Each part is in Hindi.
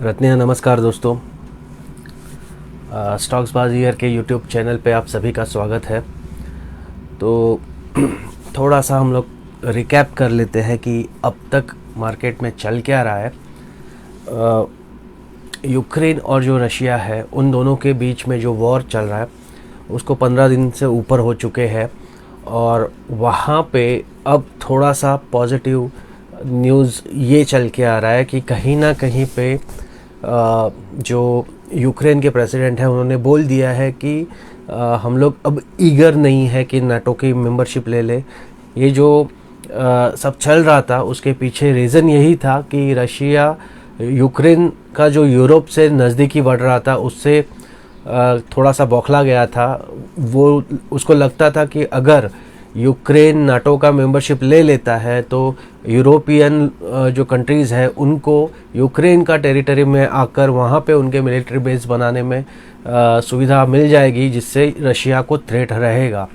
रत्निया नमस्कार दोस्तों। स्टॉक्स बाज़ीगर के यूट्यूब चैनल पे आप सभी का स्वागत है। तो थोड़ा सा हम लोग रिकैप कर लेते हैं कि अब तक मार्केट में चल क्या रहा है। यूक्रेन और जो रशिया है उन दोनों के बीच में जो वॉर चल रहा है उसको 15 दिन से ऊपर हो चुके हैं और वहाँ पे अब थोड़ा सा पॉजिटिव न्यूज़ ये चल के आ रहा है कि कहीं ना कहीं पे जो यूक्रेन के प्रेसिडेंट हैं उन्होंने बोल दिया है कि हम लोग अब ईगर नहीं है कि नाटो की मेंबरशिप ले ले। ये जो सब चल रहा था उसके पीछे रीज़न यही था कि रशिया यूक्रेन का जो यूरोप से नज़दीकी बढ़ रहा था उससे थोड़ा सा बौखला गया था। वो उसको लगता था कि अगर यूक्रेन नाटो का मेंबरशिप ले लेता है तो यूरोपियन जो कंट्रीज़ है उनको यूक्रेन का टेरिटरी में आकर वहाँ पे उनके मिलिट्री बेस बनाने में सुविधा मिल जाएगी, जिससे रशिया को थ्रेट रहेगा।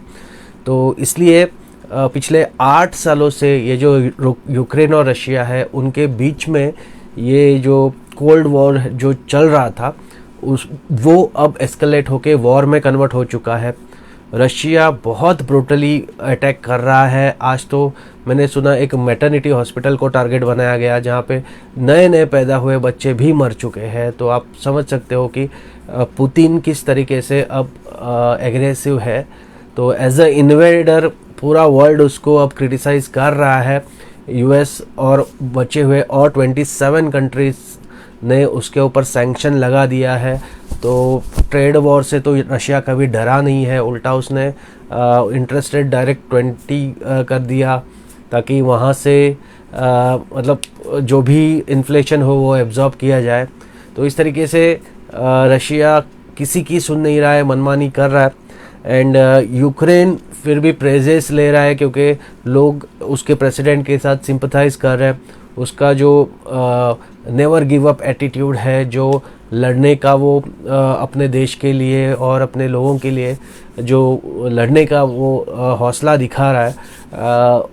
तो इसलिए पिछले 8 सालों से ये जो यूक्रेन और रशिया है उनके बीच में ये जो कोल्ड वॉर जो चल रहा था वो अब एस्केलेट होके वॉर में कन्वर्ट हो चुका है। रशिया बहुत ब्रूटली अटैक कर रहा है। आज तो मैंने सुना एक मैटरनिटी हॉस्पिटल को टारगेट बनाया गया जहाँ पे नए नए पैदा हुए बच्चे भी मर चुके हैं। तो आप समझ सकते हो कि पुतिन किस तरीके से अब एग्रेसिव है। तो एज अ इन्वेडर पूरा वर्ल्ड उसको अब क्रिटिसाइज़ कर रहा है। यूएस और बचे हुए और 27 कंट्रीज़ ने उसके ऊपर सैंक्शन लगा दिया है। तो ट्रेड वॉर से तो रशिया कभी डरा नहीं है, उल्टा उसने इंटरेस्ट रेट डायरेक्ट 20 कर दिया ताकि वहाँ से मतलब जो भी इन्फ्लेशन हो वो एब्जॉर्ब किया जाए। तो इस तरीके से रशिया किसी की सुन नहीं रहा है, मनमानी कर रहा है। एंड यूक्रेन फिर भी प्रेजेस ले रहा है क्योंकि लोग उसके प्रेसिडेंट के साथ सिंपथाइज कर रहे हैं। उसका जो नेवर गिव अप एटीट्यूड है, जो लड़ने का वो अपने देश के लिए और अपने लोगों के लिए जो लड़ने का वो हौसला दिखा रहा है,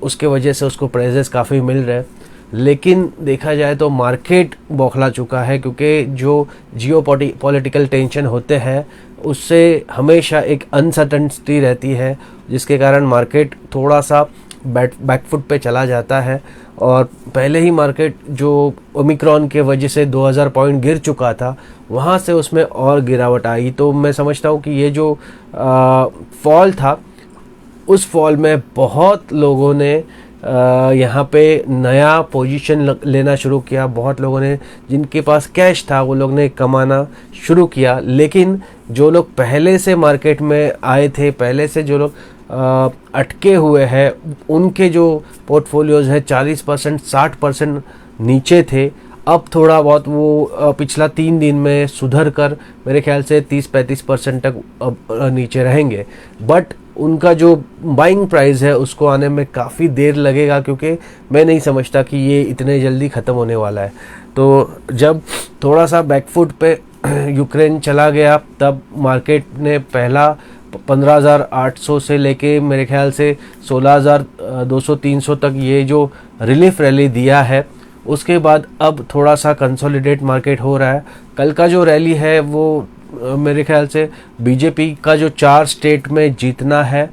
उसके वजह से उसको प्रेजेस काफ़ी मिल रहे हैं। लेकिन देखा जाए तो मार्केट बौखला चुका है क्योंकि जो जियोपॉलिटिकल टेंशन होते हैं उससे हमेशा एक अनसर्टेनिटी रहती है, जिसके कारण मार्केट थोड़ा सा बैकफुट पे चला जाता है। और पहले ही मार्केट जो ओमिक्रॉन के वजह से 2000 पॉइंट गिर चुका था वहाँ से उसमें और गिरावट आई। तो मैं समझता हूँ कि ये जो फॉल था उस फॉल में बहुत लोगों ने यहाँ पे नया पोजीशन लेना शुरू किया। बहुत लोगों ने, जिनके पास कैश था वो लोग ने कमाना शुरू किया। लेकिन जो लोग पहले से मार्केट में आए थे, पहले से जो लोग अटके हुए हैं, उनके जो पोर्टफोलियोज है 40% 60% नीचे थे। अब थोड़ा बहुत वो पिछला 3 दिन में सुधर कर मेरे ख्याल से 30-35% तक अब नीचे रहेंगे। बट उनका जो बाइंग प्राइस है उसको आने में काफ़ी देर लगेगा क्योंकि मैं नहीं समझता कि ये इतने जल्दी ख़त्म होने वाला है। तो जब थोड़ा सा बैकफुट पे यूक्रेन चला गया तब मार्केट ने पहला 15,800 से लेके मेरे ख्याल से 16,200-300 तक ये जो रिलीफ रैली दिया है, उसके बाद अब थोड़ा सा कंसोलिडेट मार्केट हो रहा है। कल का जो रैली है वो मेरे ख्याल से बीजेपी का जो 4 स्टेट में जीतना है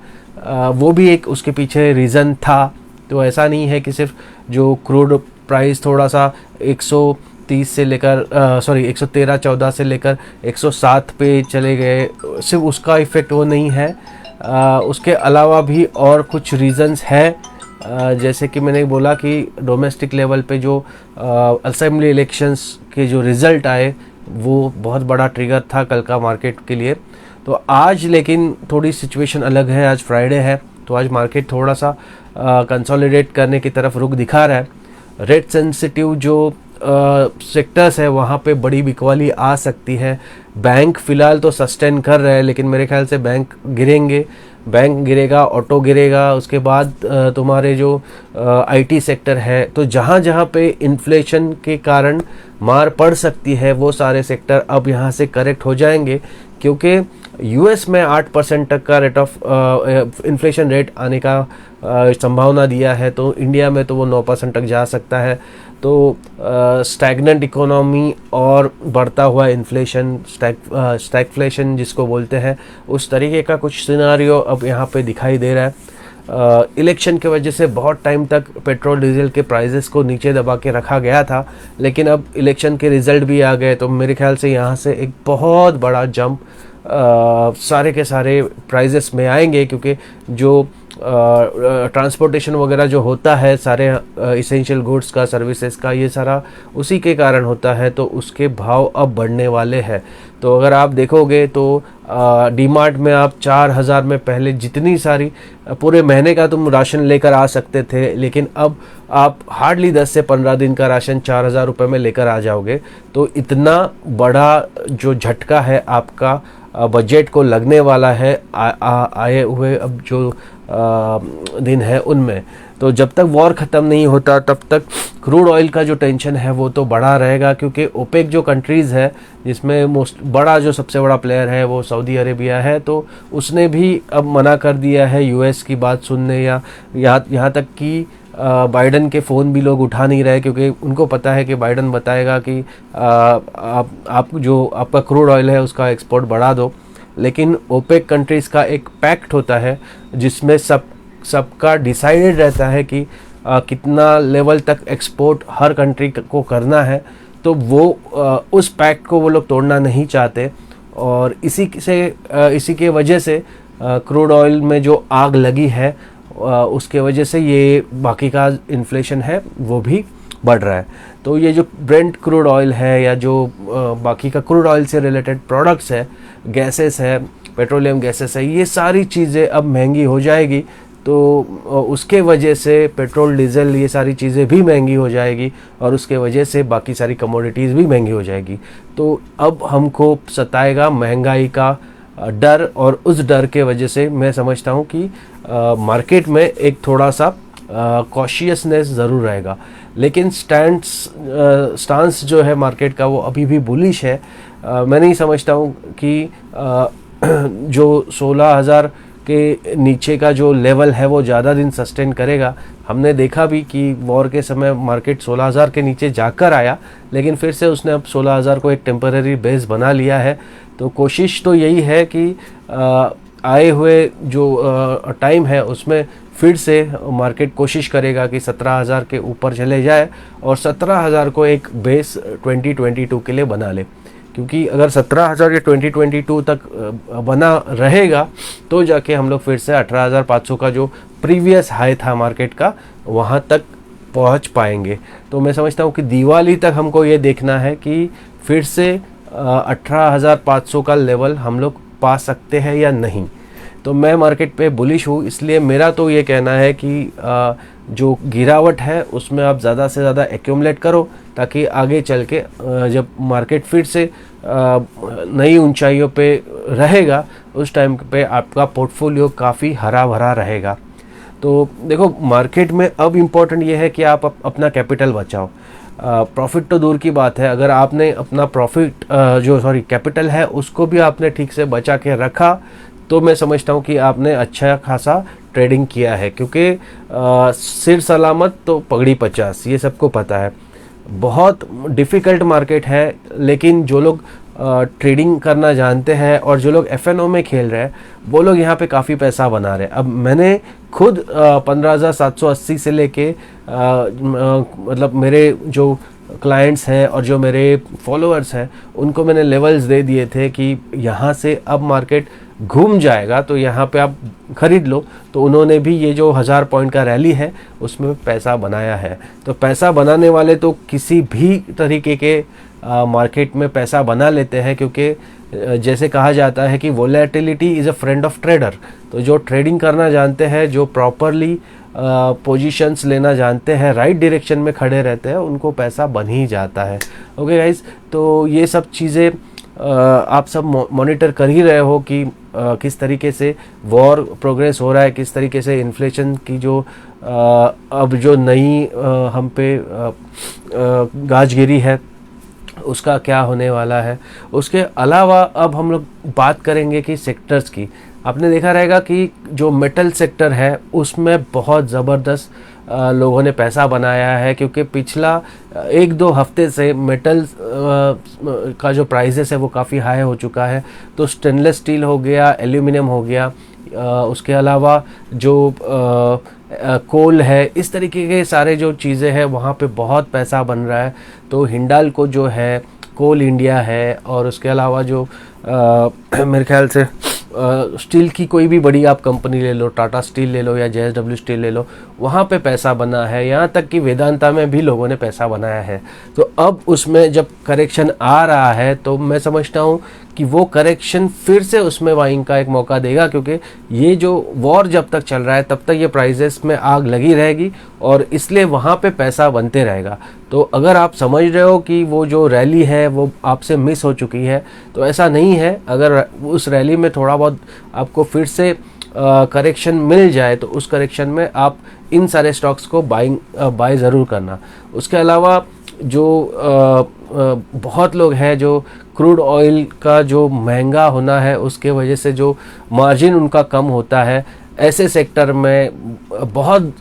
वो भी एक उसके पीछे रीज़न था। तो ऐसा नहीं है कि सिर्फ जो क्रूड प्राइस थोड़ा सा 130 से लेकर 113-14 से लेकर 107 पे चले गए, सिर्फ उसका इफ़ेक्ट वो नहीं है। उसके अलावा भी और कुछ रीज़न्स है। जैसे कि मैंने बोला कि डोमेस्टिक लेवल पे जो असेंबली इलेक्शंस के जो रिज़ल्ट आए वो बहुत बड़ा ट्रिगर था कल का मार्केट के लिए। तो आज लेकिन थोड़ी सिचुएशन अलग है। आज फ्राइडे है तो आज मार्केट थोड़ा सा कंसोलिडेट करने की तरफ रुख दिखा रहा है। रेट सेंसिटिव जो सेक्टर्स है वहाँ पे बड़ी बिकवाली आ सकती है। बैंक फ़िलहाल तो सस्टेन कर रहे हैं लेकिन मेरे ख्याल से बैंक गिरेगा, ऑटो गिरेगा, उसके बाद तुम्हारे जो आईटी सेक्टर है। तो जहाँ जहाँ पे इन्फ्लेशन के कारण मार पड़ सकती है वो सारे सेक्टर अब यहाँ से करेक्ट हो जाएंगे क्योंकि यूएस में 8% तक का रेट ऑफ इन्फ्लेशन रेट आने का संभावना दिया है। तो इंडिया में तो वो 9% तक जा सकता है। तो स्टैग्नेंट इकोनॉमी और बढ़ता हुआ इन्फ्लेशन, स्टैगफ्लेशन जिसको बोलते हैं, उस तरीके का कुछ सिनारियो अब यहाँ पे दिखाई दे रहा है। इलेक्शन के वजह से बहुत टाइम तक पेट्रोल डीजल के प्राइसेस को नीचे दबा के रखा गया था, लेकिन अब इलेक्शन के रिजल्ट भी आ गए, तो मेरे ख्याल से यहाँ से एक बहुत बड़ा जंप सारे के सारे प्राइजेस में आएंगे, क्योंकि जो ट्रांसपोर्टेशन वगैरह जो होता है सारे इसेंशियल गुड्स का, सर्विसेज का, ये सारा उसी के कारण होता है, तो उसके भाव अब बढ़ने वाले हैं। तो अगर आप देखोगे तो डीमार्ट में आप 4,000 में पहले जितनी सारी पूरे महीने का तुम राशन लेकर आ सकते थे, लेकिन अब आप हार्डली 10 से 15 दिन का राशन 4,000 रुपये में लेकर आ जाओगे। तो इतना बड़ा जो झटका है आपका बजट को लगने वाला है आए हुए अब जो दिन है उनमें। तो जब तक वॉर ख़त्म नहीं होता तब तक क्रूड ऑयल का जो टेंशन है वो तो बढ़ा रहेगा, क्योंकि ओपेक जो कंट्रीज़ है जिसमें मोस्ट बड़ा जो सबसे बड़ा प्लेयर है वो सऊदी अरेबिया है, तो उसने भी अब मना कर दिया है यूएस की बात सुनने, या यहाँ तक कि बाइडन के फ़ोन भी लोग उठा नहीं रहे, क्योंकि उनको पता है कि बाइडन बताएगा कि आप जो आपका क्रूड ऑयल है उसका एक्सपोर्ट बढ़ा दो। लेकिन ओपेक कंट्रीज़ का एक पैक्ट होता है जिसमें सबका डिसाइडेड रहता है कि कितना लेवल तक एक्सपोर्ट हर कंट्री को करना है, तो वो उस पैक्ट को वो लोग तोड़ना नहीं चाहते, और इसी के वजह से क्रूड ऑयल में जो आग लगी है उसके वजह से ये बाकी का इन्फ्लेशन है वो भी बढ़ रहा है। तो ये जो ब्रेंट क्रूड ऑयल है या जो बाकी का क्रूड ऑयल से रिलेटेड प्रोडक्ट्स है, गैसेस है, पेट्रोलियम गैसेस है, ये सारी चीज़ें अब महंगी हो जाएगी, तो उसके वजह से पेट्रोल डीजल ये सारी चीज़ें भी महंगी हो जाएगी, और उसके वजह से बाकी सारी कमोडिटीज़ भी महंगी हो जाएगी। तो अब हमको सताएगा महंगाई का डर, और उस डर के वजह से मैं समझता हूँ कि मार्केट में एक थोड़ा सा कॉशियसनेस ज़रूर रहेगा, लेकिन स्टांस जो है मार्केट का वो अभी भी बुलिश है। मैं नहीं समझता हूँ कि जो 16,000 के नीचे का जो लेवल है वो ज़्यादा दिन सस्टेन करेगा। हमने देखा भी कि वॉर के समय मार्केट 16,000 के नीचे जाकर आया, लेकिन फिर से उसने अब 16,000 को एक टेम्पररी बेस बना लिया है। तो कोशिश तो यही है कि आए हुए जो टाइम है उसमें फिर से मार्केट कोशिश करेगा कि 17,000 के ऊपर चले जाए, और 17,000 को एक बेस 2022 के लिए बना ले, क्योंकि अगर 17,000 के 2022 तक बना रहेगा तो जाके हम लोग फिर से 18,500 का जो प्रीवियस हाई था मार्केट का वहाँ तक पहुँच पाएंगे। तो मैं समझता हूँ कि दिवाली तक हमको ये देखना है कि फिर से 18,500 का लेवल हम लोग पा सकते हैं या नहीं। तो मैं मार्केट पे बुलिश हूँ, इसलिए मेरा तो ये कहना है कि जो गिरावट है उसमें आप ज़्यादा से ज़्यादा एक्यूमुलेट करो, ताकि आगे चल के जब मार्केट फिर से नई ऊंचाइयों पे रहेगा उस टाइम पे आपका पोर्टफोलियो काफ़ी हरा भरा रहेगा। तो देखो मार्केट में अब इम्पोर्टेंट ये है कि आप अपना कैपिटल बचाओ। प्रॉफिट तो दूर की बात है, अगर आपने अपना कैपिटल है उसको भी आपने ठीक से बचा के रखा तो मैं समझता हूँ कि आपने अच्छा खासा ट्रेडिंग किया है, क्योंकि सिर सलामत तो पगड़ी 50, ये सबको पता है। बहुत डिफ़िकल्ट मार्केट है, लेकिन जो लोग ट्रेडिंग करना जानते हैं और जो लोग एफएनओ में खेल रहे हैं वो लोग यहाँ पे काफ़ी पैसा बना रहे हैं। अब मैंने खुद 15,780 से लेके मतलब मेरे जो क्लाइंट्स हैं और जो मेरे फॉलोअर्स हैं उनको मैंने लेवल्स दे दिए थे कि यहाँ से अब मार्केट घूम जाएगा तो यहाँ पे आप ख़रीद लो। तो उन्होंने भी ये जो 1000 पॉइंट का रैली है उसमें पैसा बनाया है। तो पैसा बनाने वाले तो किसी भी तरीके के मार्केट में पैसा बना लेते हैं, क्योंकि जैसे कहा जाता है कि volatility is a friend of trader. तो जो ट्रेडिंग करना जानते हैं, जो प्रॉपरली पोजीशंस लेना जानते हैं, राइट डायरेक्शन में खड़े रहते हैं, उनको पैसा बन ही जाता है। ओके गाइस, तो ये सब चीज़ें आप सब मॉनिटर कर ही रहे हो कि किस तरीके से वॉर प्रोग्रेस हो रहा है, किस तरीके से इन्फ्लेशन की जो अब जो नई हम पे गाजगिरी है उसका क्या होने वाला है। उसके अलावा अब हम लोग बात करेंगे कि सेक्टर्स की। आपने देखा रहेगा कि जो मेटल सेक्टर है उसमें बहुत ज़बरदस्त लोगों ने पैसा बनाया है, क्योंकि पिछला 1-2 हफ्ते से मेटल्स का जो प्राइसेस है वो काफ़ी हाई हो चुका है। तो स्टेनलेस स्टील हो गया, एल्यूमिनियम हो गया, उसके अलावा जो कोल है, इस तरीके के सारे जो चीज़ें हैं वहाँ पे बहुत पैसा बन रहा है। तो हिंडाल्को जो है, कोल इंडिया है, और उसके अलावा जो मेरे ख्याल से स्टील की कोई भी बड़ी आप कंपनी ले लो, टाटा स्टील ले लो या JSW स्टील ले लो, वहाँ पे पैसा बना है। यहाँ तक कि वेदांता में भी लोगों ने पैसा बनाया है। तो अब उसमें जब करेक्शन आ रहा है तो मैं समझता हूँ कि वो करेक्शन फिर से उसमें बाइंग का एक मौका देगा, क्योंकि ये जो वॉर जब तक चल रहा है तब तक ये प्राइजेस में आग लगी रहेगी और इसलिए वहाँ पे पैसा बनते रहेगा। तो अगर आप समझ रहे हो कि वो जो रैली है वो आपसे मिस हो चुकी है, तो ऐसा नहीं है। अगर उस रैली में थोड़ा बहुत आपको फिर से करेक्शन मिल जाए तो उस करेक्शन में आप इन सारे स्टॉक्स को बाय ज़रूर करना। उसके अलावा जो बहुत लोग हैं जो क्रूड ऑयल का जो महंगा होना है उसके वजह से जो मार्जिन उनका कम होता है, ऐसे सेक्टर में बहुत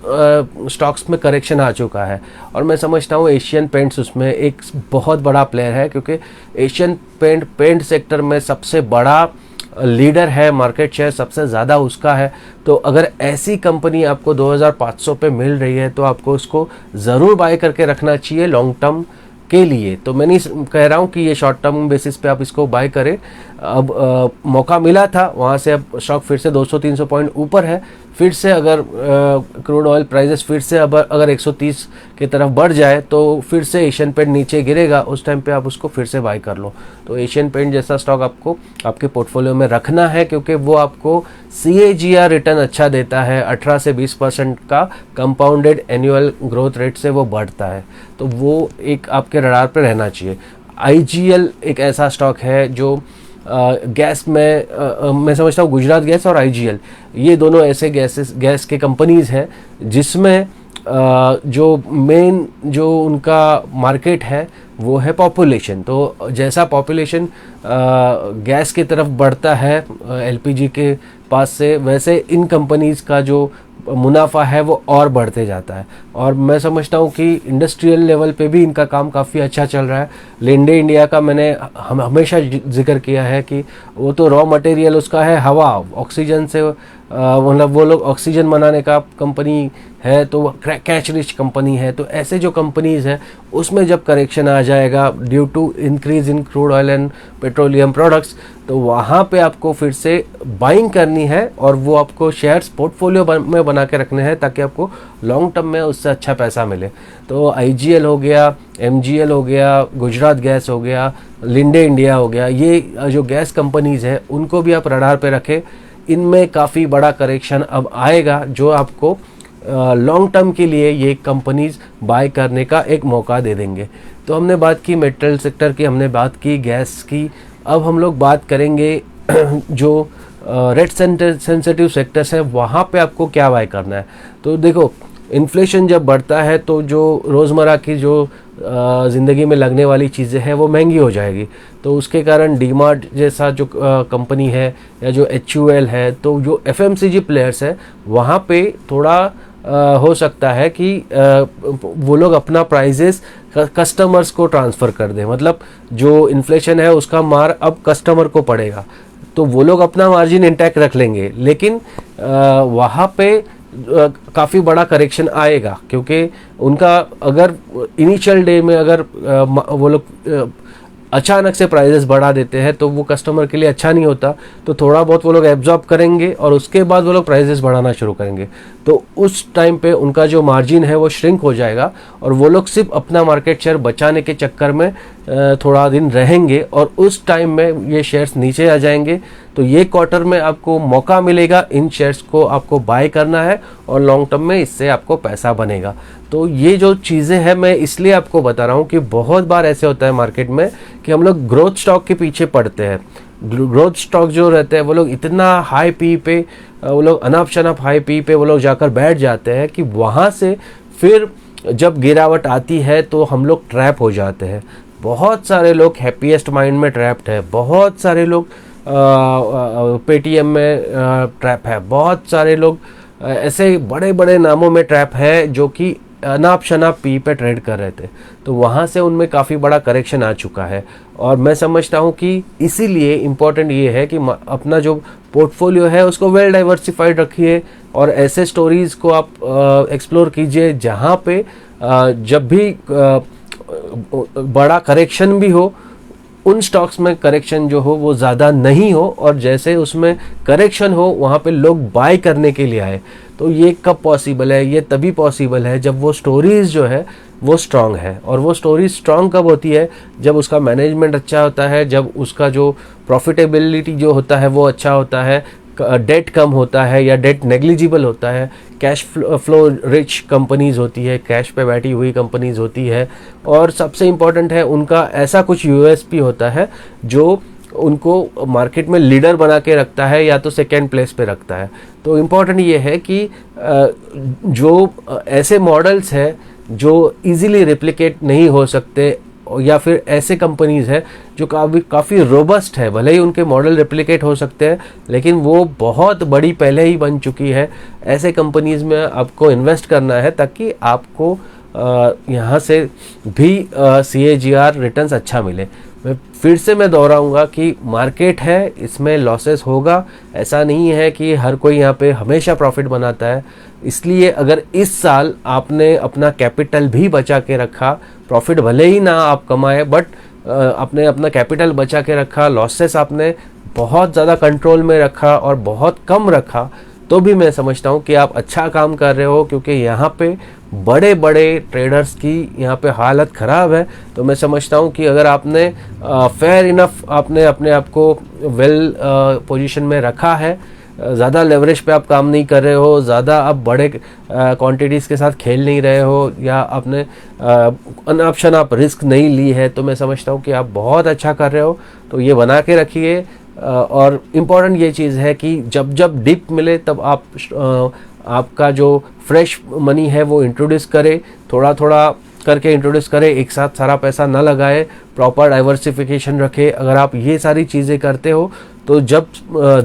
स्टॉक्स में करेक्शन आ चुका है। और मैं समझता हूँ एशियन पेंट्स उसमें एक बहुत बड़ा प्लेयर है, क्योंकि एशियन पेंट सेक्टर में सबसे बड़ा लीडर है, मार्केट शेयर सबसे ज़्यादा उसका है। तो अगर ऐसी कंपनी आपको 2500 पे मिल रही है तो आपको उसको ज़रूर बाय करके रखना चाहिए लॉन्ग टर्म के लिए। तो मैं नहीं कह रहा हूँ कि ये शॉर्ट टर्म बेसिस पे आप इसको बाय करें। अब मौका मिला था, वहाँ से अब स्टॉक फिर से 200-300 पॉइंट ऊपर है। फिर से अगर क्रूड ऑयल प्राइसेस फिर से अगर 130 की तरफ बढ़ जाए तो फिर से एशियन पेंट नीचे गिरेगा, उस टाइम पे आप उसको फिर से बाय कर लो। तो एशियन पेंट जैसा स्टॉक आपको आपके पोर्टफोलियो में रखना है, क्योंकि वो आपको CAGR रिटर्न अच्छा देता है। 18 से 20% का कंपाउंडेड एनुअल ग्रोथ रेट से वो बढ़ता है। तो वो एक आपके रडार पे रहना चाहिए। IGL एक ऐसा स्टॉक है जो गैस में मैं समझता हूँ गुजरात गैस और IGL ये दोनों ऐसे गैस के कंपनीज हैं जिसमें जो मेन जो उनका मार्केट है वो है पॉपुलेशन। तो जैसा पॉपुलेशन गैस की तरफ बढ़ता है LPG के पास से, वैसे इन कंपनीज का जो मुनाफा है वो और बढ़ते जाता है। और मैं समझता हूँ कि इंडस्ट्रियल लेवल पे भी इनका काम काफ़ी अच्छा चल रहा है। लिंडे इंडिया का मैंने हमेशा जिक्र किया है कि वो तो रॉ मटेरियल उसका है हवा, ऑक्सीजन से मतलब वो लोग ऑक्सीजन बनाने का कंपनी है, तो कैश रिच कंपनी है। तो ऐसे जो कंपनीज हैं उसमें जब करेक्शन आ जाएगा due to increase in crude oil and petroleum products, तो वहाँ पे आपको फिर से बाइंग करनी है और वो आपको शेयर्स पोर्टफोलियो में बना के रखने हैं ताकि आपको लॉन्ग टर्म में उससे अच्छा पैसा मिले। तो IGL हो गया, MGL हो गया, गुजरात गैस हो गया, लिंडे इंडिया हो गया, ये जो गैस कंपनीज हैं उनको भी आप रडार पे रखें। इनमें काफ़ी बड़ा करेक्शन अब आएगा जो आपको लॉन्ग टर्म के लिए ये कंपनीज बाय करने का एक मौका दे देंगे। तो हमने बात की मेटल सेक्टर की, हमने बात की गैस की। अब हम लोग बात करेंगे जो रेट सेंसिटिव सेक्टर्स हैं वहाँ पे आपको क्या बाय करना है। तो देखो, इन्फ्लेशन जब बढ़ता है तो जो रोज़मर्रा की जो ज़िंदगी में लगने वाली चीज़ें हैं वो महंगी हो जाएगी। तो उसके कारण डीमार्ट जैसा जो कंपनी है या जो HUL है, तो जो FMCG प्लेयर्स है वहाँ पे थोड़ा हो सकता है कि वो लोग अपना प्राइजेस कस्टमर्स को ट्रांसफ़र कर दें। मतलब जो इन्फ्लेशन है उसका मार अब कस्टमर को पड़ेगा, तो वो लोग अपना मार्जिन इंटैक्ट रख लेंगे, लेकिन वहाँ पे काफ़ी बड़ा करेक्शन आएगा, क्योंकि उनका अगर इनिशियल डे में अगर वो लोग अचानक से प्राइसेस बढ़ा देते हैं तो वो कस्टमर के लिए अच्छा नहीं होता। तो थोड़ा बहुत वो लोग एब्जॉर्ब करेंगे और उसके बाद वो लोग प्राइसेस बढ़ाना शुरू करेंगे, तो उस टाइम पे उनका जो मार्जिन है वो श्रिंक हो जाएगा और वो लोग सिर्फ अपना मार्केट शेयर बचाने के चक्कर में थोड़ा दिन रहेंगे और उस टाइम में ये शेयर्स नीचे आ जाएंगे। तो ये क्वार्टर में आपको मौका मिलेगा, इन शेयर्स को आपको बाय करना है और लॉन्ग टर्म में इससे आपको पैसा बनेगा। तो ये जो चीज़ें हैं मैं इसलिए आपको बता रहा हूँ कि बहुत बार ऐसे होता है मार्केट में कि हम लोग ग्रोथ स्टॉक के पीछे पड़ते हैं। ग्रोथ स्टॉक जो रहते हैं वो लोग इतना हाई पी पे, वो लोग अनाप शनाप हाई पी पे वो लोग जाकर बैठ जाते हैं कि वहाँ से फिर जब गिरावट आती है तो हम लोग ट्रैप हो जाते हैं। बहुत सारे लोग हैप्पीएस्ट माइंड में ट्रैप्ड है, बहुत सारे लोग पेटीएम में ट्रैप है, बहुत सारे लोग ऐसे बड़े बड़े नामों में ट्रैप है जो कि अनाप शनाप पी पे ट्रेड कर रहे थे, तो वहाँ से उनमें काफ़ी बड़ा करेक्शन आ चुका है। और मैं समझता हूँ कि इसीलिए इम्पॉर्टेंट ये है कि अपना जो पोर्टफोलियो है उसको वेल डाइवर्सिफाइड रखिए और ऐसे स्टोरीज को आप एक्सप्लोर कीजिए जहाँ पे जब भी बड़ा करेक्शन भी हो, उन स्टॉक्स में करेक्शन जो हो वो ज़्यादा नहीं हो, और जैसे उसमें करेक्शन हो वहाँ पे लोग बाय करने के लिए आए। तो ये कब पॉसिबल है? ये तभी पॉसिबल है जब वो स्टोरीज जो है वो स्ट्रांग है। और वो स्टोरी स्ट्रांग कब होती है? जब उसका मैनेजमेंट अच्छा होता है, जब उसका जो प्रॉफिटेबिलिटी जो होता है वो अच्छा होता है, डेट कम होता है या डेट नेग्लिजिबल होता है, कैश फ्लो रिच कंपनीज होती है, कैश पे बैठी हुई कंपनीज होती है, और सबसे इम्पॉर्टेंट है उनका ऐसा कुछ यूएसपी होता है जो उनको मार्केट में लीडर बना के रखता है या तो सेकेंड प्लेस पे रखता है। तो इम्पॉर्टेंट ये है कि जो ऐसे मॉडल्स हैं जो इजीली रेप्लिकेट नहीं हो सकते, या फिर ऐसे कंपनीज है जो काफ़ी रोबस्ट है, भले ही उनके मॉडल रेप्लिकेट हो सकते हैं लेकिन वो बहुत बड़ी पहले ही बन चुकी है, ऐसे कंपनीज में आपको इन्वेस्ट करना है ताकि आपको यहाँ से भी CAGR रिटर्न्स अच्छा मिले। फिर से मैं दोहराऊंगा कि मार्केट है, इसमें लॉसेस होगा, ऐसा नहीं है कि हर कोई यहाँ पे हमेशा प्रॉफिट बनाता है। इसलिए अगर इस साल आपने अपना कैपिटल भी बचा के रखा, प्रॉफिट भले ही ना आप कमाए बट आपने अपना कैपिटल बचा के रखा, लॉसेस आपने बहुत ज़्यादा कंट्रोल में रखा और बहुत कम रखा, तो भी मैं समझता हूँ कि आप अच्छा काम कर रहे हो, क्योंकि यहाँ पे बड़े बड़े ट्रेडर्स की यहाँ पे हालत ख़राब है। तो मैं समझता हूँ कि अगर आपने फेयर इनफ आपने अपने आप को वेल पोजीशन में रखा है, ज़्यादा लेवरेज पे आप काम नहीं कर रहे हो, ज़्यादा आप बड़े क्वांटिटीज़ के साथ खेल नहीं रहे हो, या आपने अनाप शनाप रिस्क नहीं ली है, तो मैं समझता हूँ कि आप बहुत अच्छा कर रहे हो। तो ये बना के रखिए। और इम्पॉर्टेंट ये चीज़ है कि जब जब डिप मिले तब आप आपका जो फ्रेश मनी है वो इंट्रोड्यूस करें, थोड़ा थोड़ा करके इंट्रोड्यूस करें, एक साथ सारा पैसा ना लगाए, प्रॉपर डाइवर्सिफिकेशन रखें। अगर आप ये सारी चीज़ें करते हो तो जब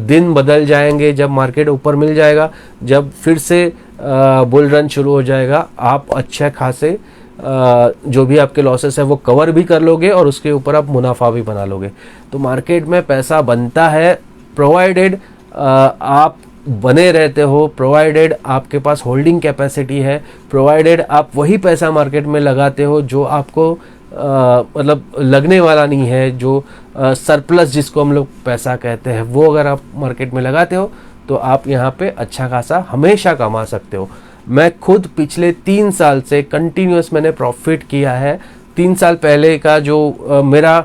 दिन बदल जाएंगे, जब मार्केट ऊपर मिल जाएगा, जब फिर से बुल रन शुरू हो जाएगा, आप अच्छे खासे जो भी आपके लॉसेस है वो कवर भी कर लोगे और उसके ऊपर आप मुनाफा भी बना लोगे। तो मार्केट में पैसा बनता है प्रोवाइडेड आप बने रहते हो, प्रोवाइडेड आपके पास होल्डिंग कैपेसिटी है, प्रोवाइडेड आप वही पैसा मार्केट में लगाते हो जो आपको मतलब लगने वाला नहीं है, जो सरप्लस जिसको हम लोग पैसा कहते हैं, वो अगर आप मार्केट में लगाते हो तो आप यहाँ पे अच्छा खासा हमेशा कमा सकते हो। मैं खुद पिछले 3 साल से कंटिन्यूस मैंने प्रॉफिट किया है। 3 साल पहले का जो मेरा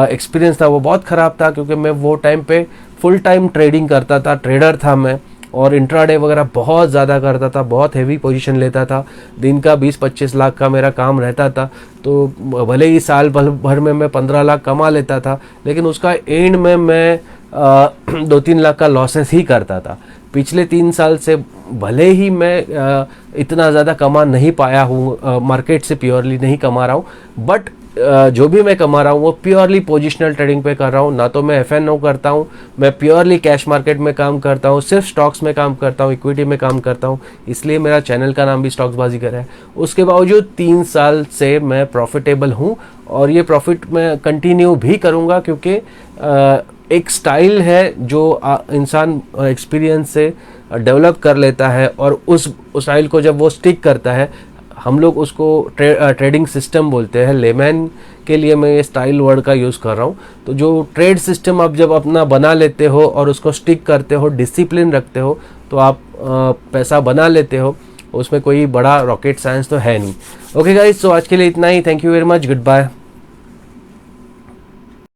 एक्सपीरियंस था वो बहुत ख़राब था, क्योंकि मैं वो टाइम पे फुल टाइम ट्रेडिंग करता था, ट्रेडर था मैं, और इंट्राडे वगैरह बहुत ज़्यादा करता था, बहुत हेवी पोजीशन लेता था, दिन का 20-25 लाख का मेरा काम रहता था। तो भले ही साल भर में मैं 15 लाख कमा लेता था, लेकिन उसका एंड में मैं 2-3 लाख का लॉसेस ही करता था। पिछले 3 साल से भले ही मैं इतना ज़्यादा कमा नहीं पाया हूँ, मार्केट से प्योरली नहीं कमा रहा हूँ, बट जो भी मैं कमा रहा हूँ वो प्योरली पोजिशनल ट्रेडिंग पे कर रहा हूँ। ना तो मैं FNO करता हूँ, मैं प्योरली कैश मार्केट में काम करता हूँ, सिर्फ स्टॉक्स में काम करता हूँ, इक्विटी में काम करता हूँ, इसलिए मेरा चैनल का नाम भी स्टॉक्स बाजीगर है। उसके बावजूद 3 साल से मैं प्रॉफिटेबल हूँ और ये प्रॉफिट मैं कंटिन्यू भी करूँगा, क्योंकि एक स्टाइल है जो इंसान एक्सपीरियंस से डेवलप कर लेता है, और उस स्टाइल को जब वो स्टिक करता है, हम लोग उसको ट्रेडिंग सिस्टम बोलते हैं। लेमैन के लिए मैं ये स्टाइल वर्ड का यूज़ कर रहा हूँ। तो जो ट्रेड सिस्टम आप जब अपना बना लेते हो और उसको स्टिक करते हो, डिसिप्लिन रखते हो, तो आप पैसा बना लेते हो। उसमें कोई बड़ा रॉकेट साइंस तो है नहीं। ओके गाइस, तो आज के लिए इतना ही। Thank you very much, good bye.